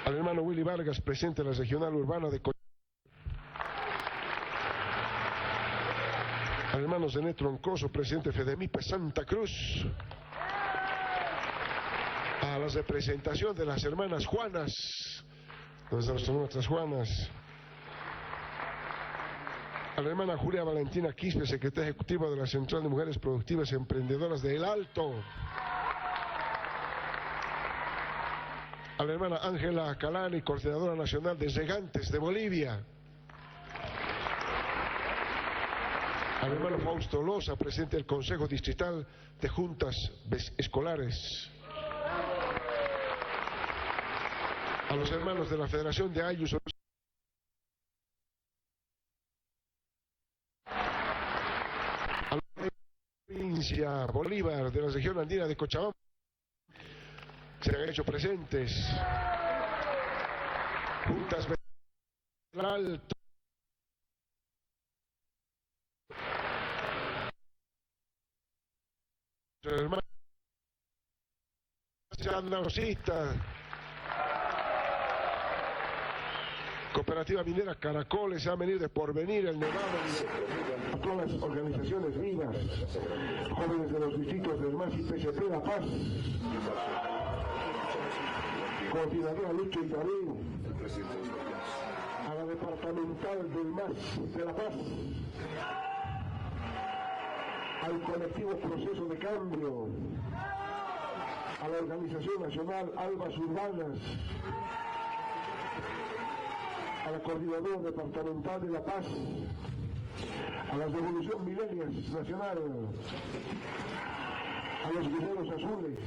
Al hermano Willy Vargas, presidente de la Regional Urbana de Cochabamba. Al hermano Zenet Troncoso, presidente de FEDEMIPE Santa Cruz. A la representación de las hermanas Juanas, nuestras Juanas. A la hermana Julia Valentina Quispe, secretaria ejecutiva de la Central de Mujeres Productivas y Emprendedoras de El Alto. A la hermana Ángela Calani, coordinadora nacional de Regantes de Bolivia. Al hermano Fausto Loza, presidente del Consejo Distrital de Juntas Escolares. A los hermanos de la Federación de Ayus. A la provincia Bolívar de la región andina de Cochabamba. Se han hecho presentes. Juntas del Alto. Hermanos andalucistas. Cooperativa Minera Caracoles, se ha venido de Porvenir, el Nevado, a todas las organizaciones vivas, jóvenes de los distritos del MAS y PCP La Paz, coordinadora Lucho Itarín, a la departamental del MAS de La Paz, al colectivo Proceso de Cambio, a la Organización Nacional Albas Urbanas, a la Coordinadora Departamental de La Paz, a la Revolución Milenias Nacional, a los Guerreros Azules,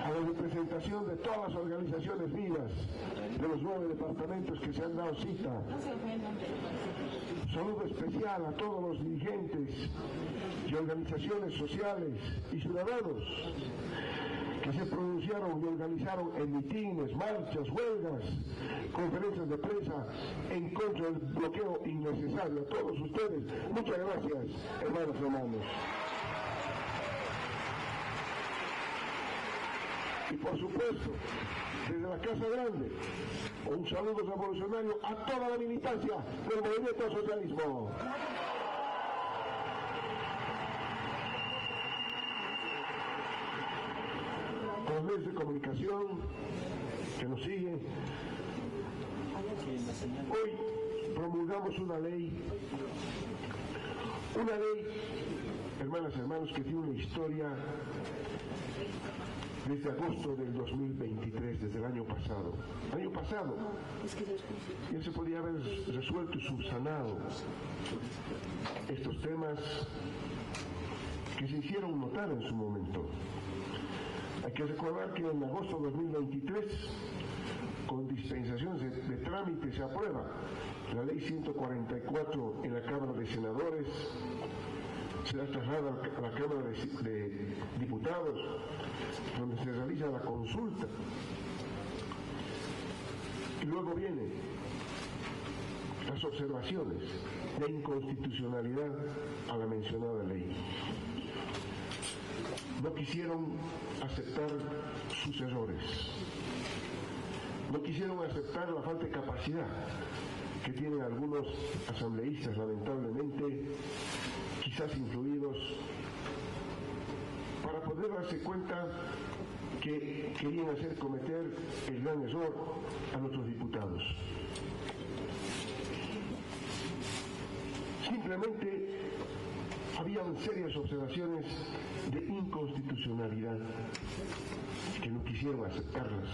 a la representación de todas las organizaciones vivas de los 9 departamentos que se han dado cita. Saludo especial a todos los dirigentes y organizaciones sociales y ciudadanos que se pronunciaron y organizaron en mitines, marchas, huelgas, conferencias de prensa en contra del bloqueo innecesario. A todos ustedes, muchas gracias, hermanos. Y por supuesto, desde la Casa Grande, un saludo revolucionario a toda la militancia del movimiento al socialismo. Los medios de comunicación que nos siguen, hoy promulgamos una ley, hermanas y hermanos, que tiene una historia desde agosto del 2023, desde el año pasado. Ya se podía haber resuelto y subsanado estos temas que se hicieron notar en su momento. Hay que recordar que en agosto de 2023, con dispensaciones de trámite, se aprueba la ley 144 en la Cámara de Senadores, se la traslada a la Cámara de Diputados, donde se realiza la consulta. Y luego vienen las observaciones de inconstitucionalidad a la mencionada ley. No quisieron aceptar sus errores, no quisieron aceptar la falta de capacidad que tienen algunos asambleístas, lamentablemente, quizás influidos, para poder darse cuenta que querían hacer cometer el gran error a nuestros diputados. Simplemente habían serias observaciones de inconstitucionalidad que no quisieron aceptarlas,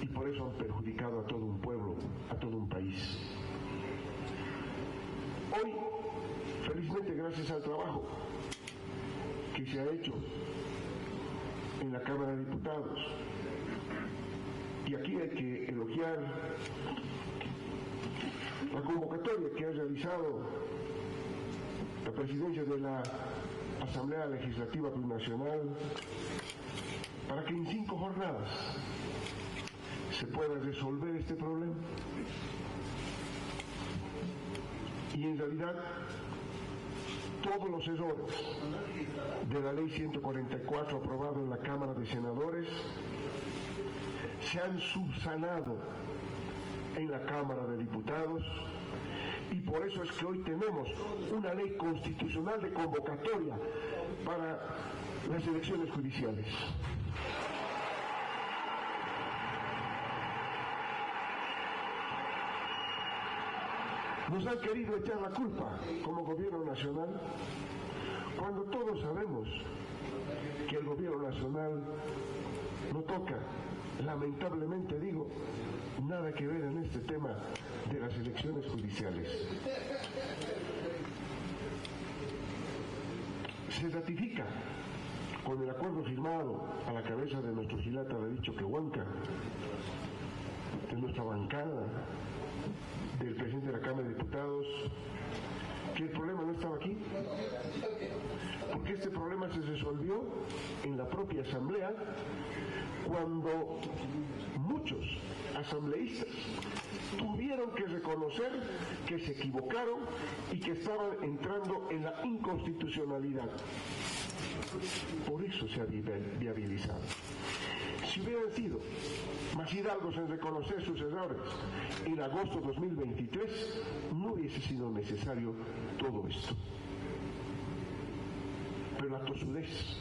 y por eso han perjudicado a todo un pueblo, a todo un país. Hoy, felizmente, gracias al trabajo que se ha hecho en la Cámara de Diputados, y aquí hay que elogiar la convocatoria que ha realizado la presidencia de la Asamblea Legislativa Plurinacional para que en 5 jornadas se pueda resolver este problema. Y en realidad todos los errores de la Ley 144 aprobada en la Cámara de Senadores se han subsanado en la Cámara de Diputados, y por eso es que hoy tenemos una ley constitucional de convocatoria para las elecciones judiciales. Nos han querido echar la culpa como gobierno nacional, cuando todos sabemos que el gobierno nacional no toca, lamentablemente digo, nada que ver en este tema de las elecciones judiciales. Se ratifica con el acuerdo firmado a la cabeza de nuestro Gilata Radicho Quehuanca, de nuestra bancada, del presidente de la Cámara de Diputados, que el problema no estaba aquí, porque este problema se resolvió en la propia Asamblea, cuando muchos asambleístas tuvieron que reconocer que se equivocaron y que estaban entrando en la inconstitucionalidad. Por eso se ha viabilizado. Si hubieran sido más hidalgos en reconocer sus errores en agosto de 2023, no hubiese sido necesario todo esto. Pero la tosudez,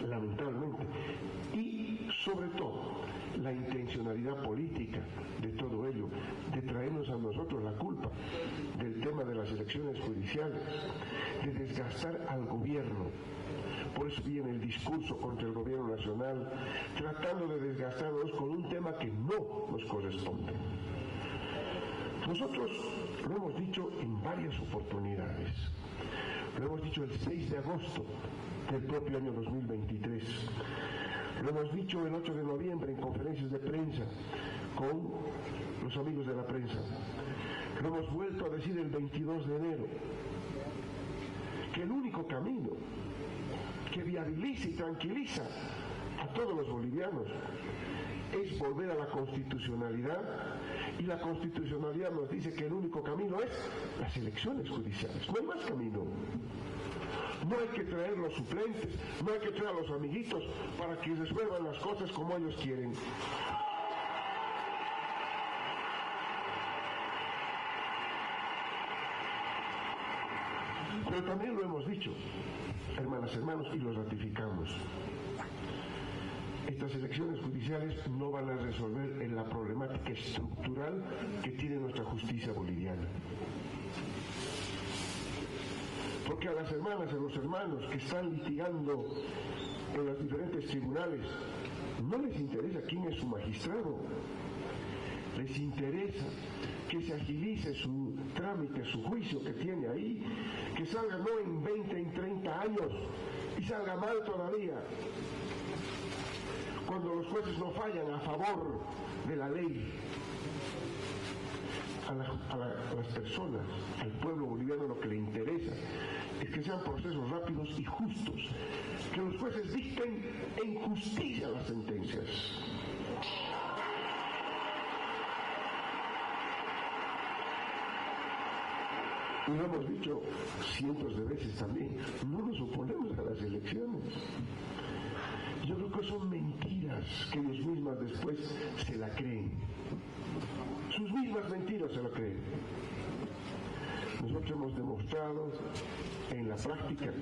lamentablemente, y sobre todo la intencionalidad política de todo ello, de traernos a nosotros la culpa del tema de las elecciones judiciales, de desgastar al gobierno. Por eso viene el discurso contra el gobierno nacional, tratando de desgastarnos con un tema que no nos corresponde. Nosotros lo hemos dicho en varias oportunidades. Lo hemos dicho el 6 de agosto del propio año 2023. Lo hemos dicho el 8 de noviembre en conferencias de prensa con los amigos de la prensa. Lo hemos vuelto a decir el 22 de enero. Que el único camino que viabiliza y tranquiliza a todos los bolivianos es volver a la constitucionalidad, y la constitucionalidad nos dice que el único camino es las elecciones judiciales, no hay más camino. No hay que traer los suplentes, no hay que traer a los amiguitos para que resuelvan las cosas como ellos quieren. Pero también lo hemos dicho, hermanas, hermanos, y lo ratificamos. Estas elecciones judiciales no van a resolver en la problemática estructural que tiene nuestra justicia boliviana. Porque a las hermanas y a los hermanos que están litigando en los diferentes tribunales, no les interesa quién es su magistrado. Les interesa que se agilice su trámite, su juicio que tiene ahí, que salga no en 20, en 30 años, y salga mal todavía. Cuando los jueces no fallan a favor de la ley, a las personas, al pueblo boliviano, lo que le interesa es que sean procesos rápidos y justos, que los jueces dicten en justicia las sentencias. Y lo hemos dicho cientos de veces también, no nos oponemos a las elecciones. Yo creo que son mentiras que ellos mismas después se la creen. Sus mismas mentiras se la creen. Nosotros hemos demostrado en la práctica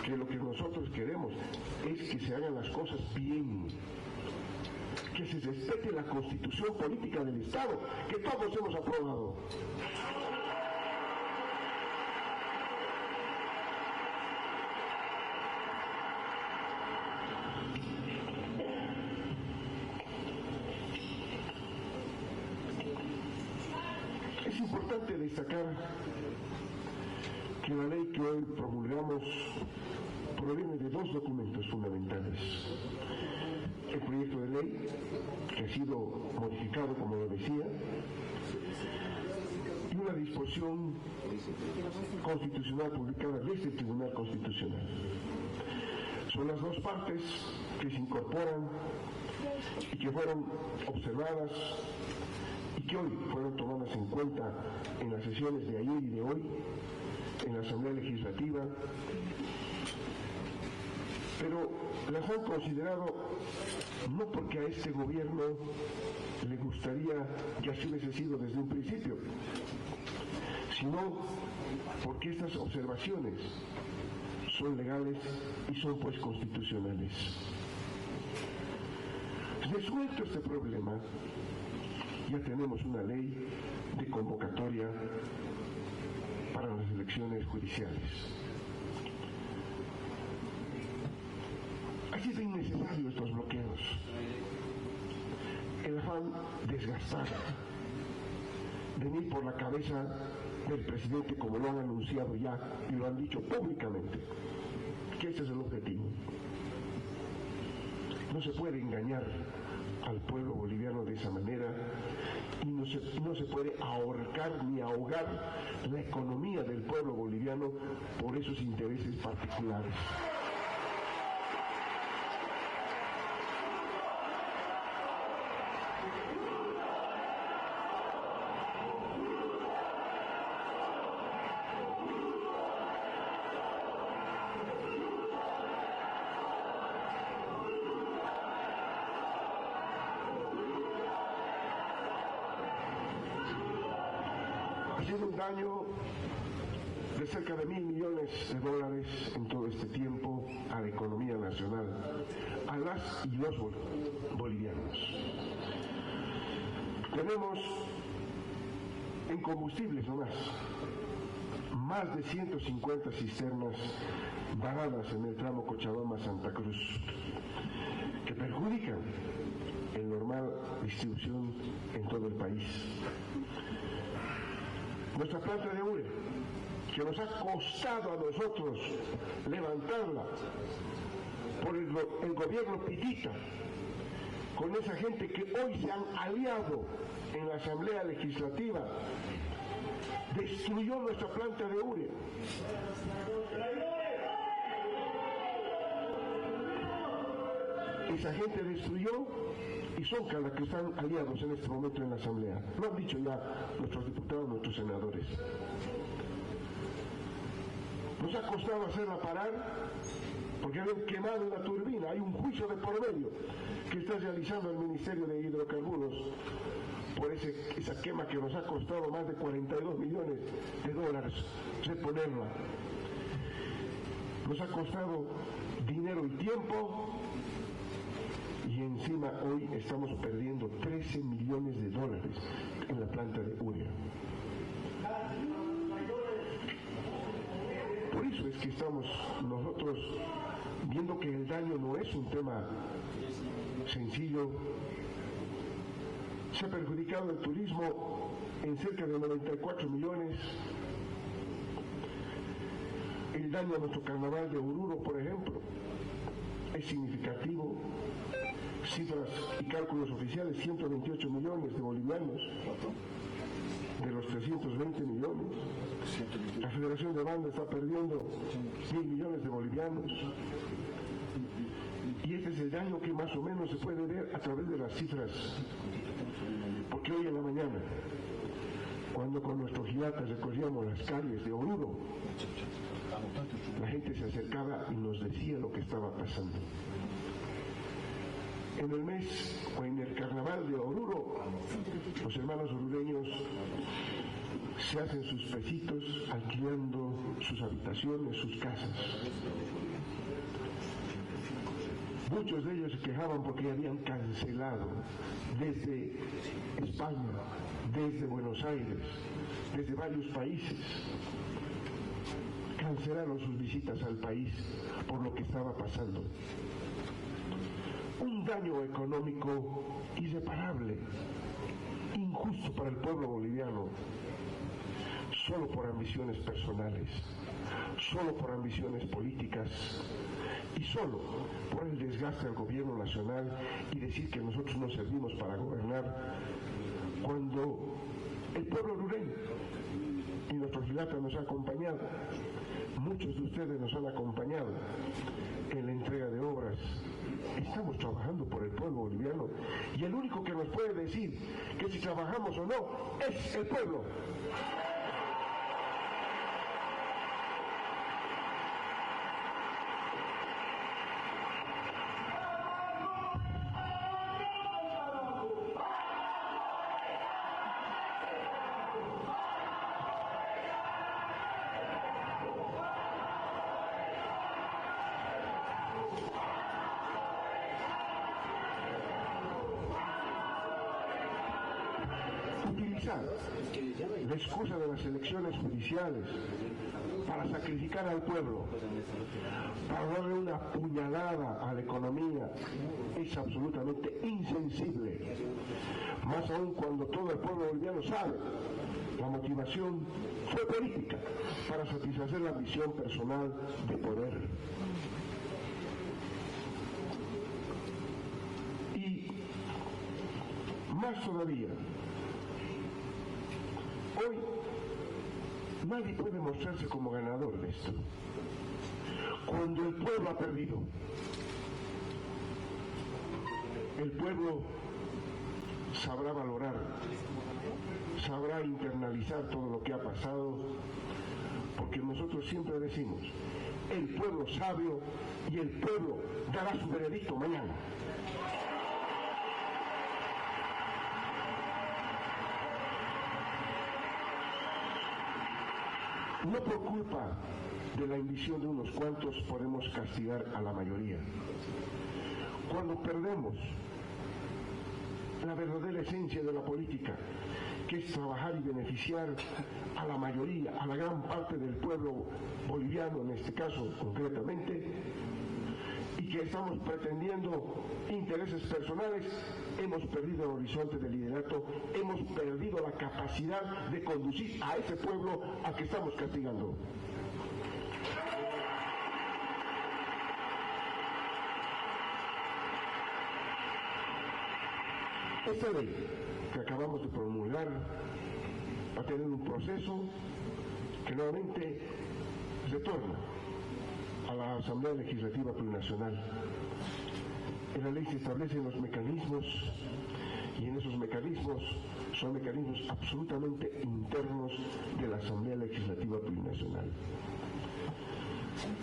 que lo que nosotros queremos es que se hagan las cosas bien, que se respete la constitución política del Estado, que todos hemos aprobado. Es importante destacar que la ley que hoy promulgamos proviene de dos documentos fundamentales. El proyecto de ley, que ha sido modificado, como lo decía, y una disposición constitucional publicada desde el Tribunal Constitucional. Son las dos partes que se incorporan y que fueron observadas y que hoy fueron tomadas en cuenta en las sesiones de ayer y de hoy en la Asamblea Legislativa, pero las han considerado no porque a este gobierno le gustaría que así hubiese sido desde un principio, sino porque estas observaciones son legales y son pues constitucionales. Resuelto este problema, ya tenemos una ley de convocatoria para las elecciones judiciales. Ha sido innecesario estos bloqueos. El afán desgastar, venir por la cabeza del presidente, como lo han anunciado ya y lo han dicho públicamente, que ese es el objetivo. No se puede engañar al pueblo boliviano de esa manera y no se puede ahorcar ni ahogar la economía del pueblo boliviano por esos intereses particulares. Ha sido un daño de cerca de $1.000 millones en todo este tiempo a la economía nacional, a las y los bolivianos. Tenemos en combustibles nomás más de 150 cisternas varadas en el tramo Cochabamba-Santa Cruz que perjudican el normal distribución en todo el país. Nuestra planta de urea, que nos ha costado a nosotros levantarla por el gobierno pitita, con esa gente que hoy se han aliado en la Asamblea Legislativa, destruyó nuestra planta de urea. Esa gente destruyó y son cada que están aliados en este momento en la Asamblea. Lo han dicho ya nuestros diputados, nuestros senadores. Nos ha costado hacerla parar porque habían quemado una turbina. Hay un juicio de por medio que está realizando el Ministerio de Hidrocarburos por esa quema que nos ha costado más de $42 millones reponerla. Nos ha costado dinero y tiempo. Y encima hoy estamos perdiendo $13 millones en la planta de urea. Por eso es que estamos nosotros viendo que el daño no es un tema sencillo. Se ha perjudicado el turismo en cerca de 94 millones. El daño a nuestro carnaval de Oruro, por ejemplo, es significativo. Cifras y cálculos oficiales, 128 millones de bolivianos de los 320 millones. La Federación de Banda está perdiendo 1.000 millones de bolivianos. Y este es el daño que más o menos se puede ver a través de las cifras. Porque hoy en la mañana, cuando con nuestros gilatas recorríamos las calles de Oruro, la gente se acercaba y nos decía lo que estaba pasando. En el mes o en el carnaval de Oruro, los hermanos orureños se hacen sus pesitos alquilando sus habitaciones, sus casas. Muchos de ellos se quejaban porque habían cancelado desde España, desde Buenos Aires, desde varios países. Cancelaron sus visitas al país por lo que estaba pasando. Un daño económico irreparable, injusto para el pueblo boliviano, solo por ambiciones personales, solo por ambiciones políticas y solo por el desgaste al gobierno nacional y decir que nosotros no servimos para gobernar, cuando el pueblo orureño y nuestro Gilata nos ha acompañado, muchos de ustedes nos han acompañado en la entrega de obras. Estamos trabajando por el pueblo boliviano y el único que nos puede decir que si trabajamos o no es el pueblo. utilizar la excusa de las elecciones judiciales para sacrificar al pueblo, para darle una puñalada a la economía, es absolutamente insensible. Más aún cuando todo el pueblo boliviano sabe la motivación fue política para satisfacer la ambición personal de poder. Y más todavía, hoy nadie puede mostrarse como ganador de esto. Cuando el pueblo ha perdido, el pueblo sabrá valorar, sabrá internalizar todo lo que ha pasado, porque nosotros siempre decimos, el pueblo sabio y el pueblo dará su veredicto mañana. No por culpa de la ambición de unos cuantos podemos castigar a la mayoría. Cuando perdemos la verdadera esencia de la política, que es trabajar y beneficiar a la mayoría, a la gran parte del pueblo boliviano, en este caso concretamente, y que estamos pretendiendo intereses personales, hemos perdido el horizonte del liderato, hemos perdido la capacidad de conducir a ese pueblo al que estamos castigando. Esta ley que acabamos de promulgar va a tener un proceso que nuevamente retorna a la Asamblea Legislativa Plurinacional. En la ley se establecen los mecanismos y en esos mecanismos son mecanismos absolutamente internos de la Asamblea Legislativa Plurinacional.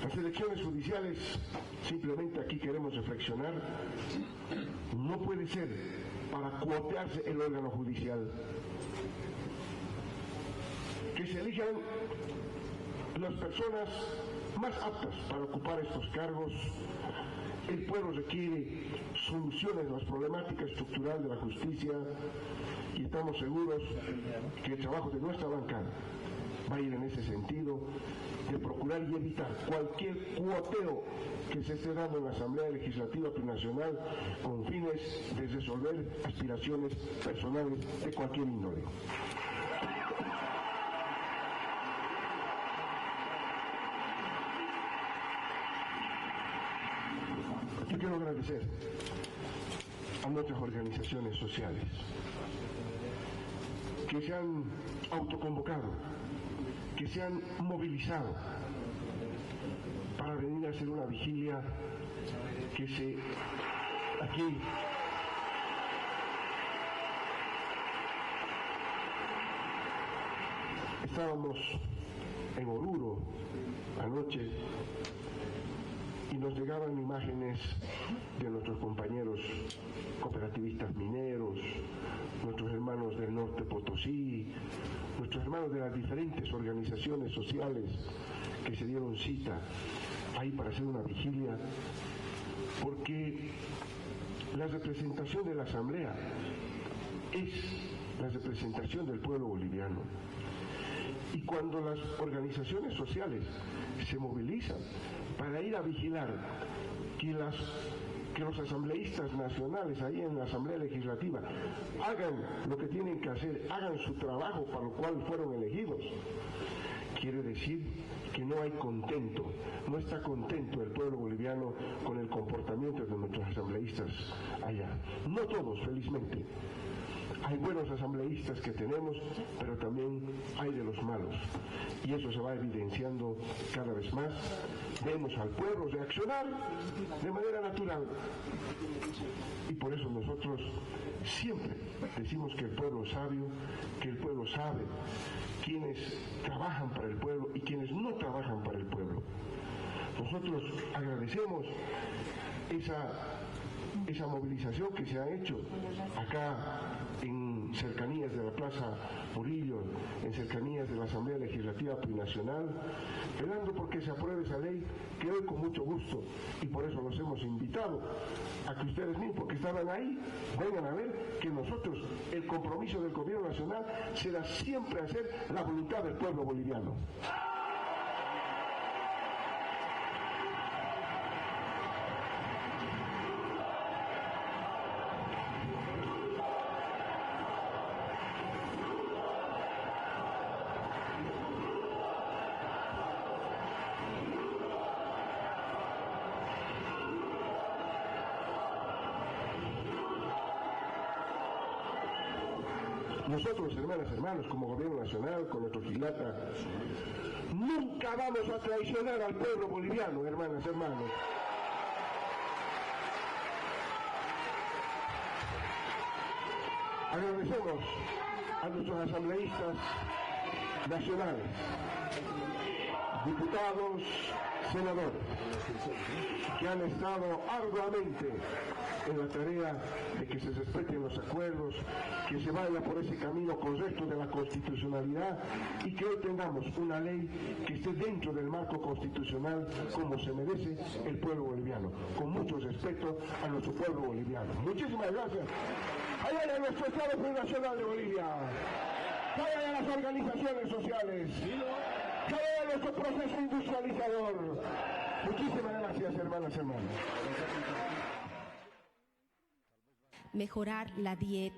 Las elecciones judiciales, simplemente aquí queremos reflexionar, no puede ser para cuotearse el órgano judicial. Que se elijan las personas más aptas para ocupar estos cargos. El pueblo requiere soluciones a las problemáticas estructurales de la justicia y estamos seguros que el trabajo de nuestra bancada va a ir en ese sentido, de procurar y evitar cualquier cuoteo que se esté dando en la Asamblea Legislativa Plurinacional con fines de resolver aspiraciones personales de cualquier índole. Yo quiero agradecer a nuestras organizaciones sociales que se han autoconvocado, que se han movilizado para venir a hacer una vigilia que se aquí estábamos en Oruro anoche y nos llegaban imágenes de nuestros compañeros cooperativistas mineros, nuestros hermanos del norte Potosí, nuestros hermanos de las diferentes organizaciones sociales que se dieron cita ahí para hacer una vigilia, porque la representación de la Asamblea es la representación del pueblo boliviano. Y cuando las organizaciones sociales se movilizan para ir a vigilar que los asambleístas nacionales ahí en la Asamblea Legislativa hagan lo que tienen que hacer, hagan su trabajo para lo cual fueron elegidos, quiere decir que no hay contento, no está contento el pueblo boliviano con el comportamiento de nuestros asambleístas allá. No todos, felizmente. Hay buenos asambleístas que tenemos, pero también hay de los malos. Y eso se va evidenciando cada vez más. Vemos al pueblo reaccionar de manera natural. Y por eso nosotros siempre decimos que el pueblo es sabio, que el pueblo sabe quienes trabajan para el pueblo y quienes no trabajan para el pueblo. Nosotros agradecemos esa movilización que se ha hecho acá en cercanías de la Plaza Murillo, en cercanías de la Asamblea Legislativa Plurinacional, velando porque se apruebe esa ley que hoy con mucho gusto, y por eso los hemos hemos invitado a que ustedes mismos, porque estaban ahí, vengan a ver que nosotros, el compromiso del gobierno nacional será siempre hacer la voluntad del pueblo boliviano. Nosotros, hermanos, como gobierno nacional, con nuestro Gilata, nunca vamos a traicionar al pueblo boliviano, hermanos. Agradecemos a nuestros asambleístas nacionales, diputados, senadores, que han estado arduamente en la tarea de que se respeten los acuerdos, que se vaya por ese camino correcto de la constitucionalidad y que hoy tengamos una ley que esté dentro del marco constitucional como se merece el pueblo boliviano, con mucho respeto a nuestro pueblo boliviano. Muchísimas gracias. Allá a nuestro Estado Plurinacional de Bolivia, allá a las organizaciones sociales, allá a nuestro proceso industrializador. Muchísimas gracias, hermanos. Mejorar la dieta.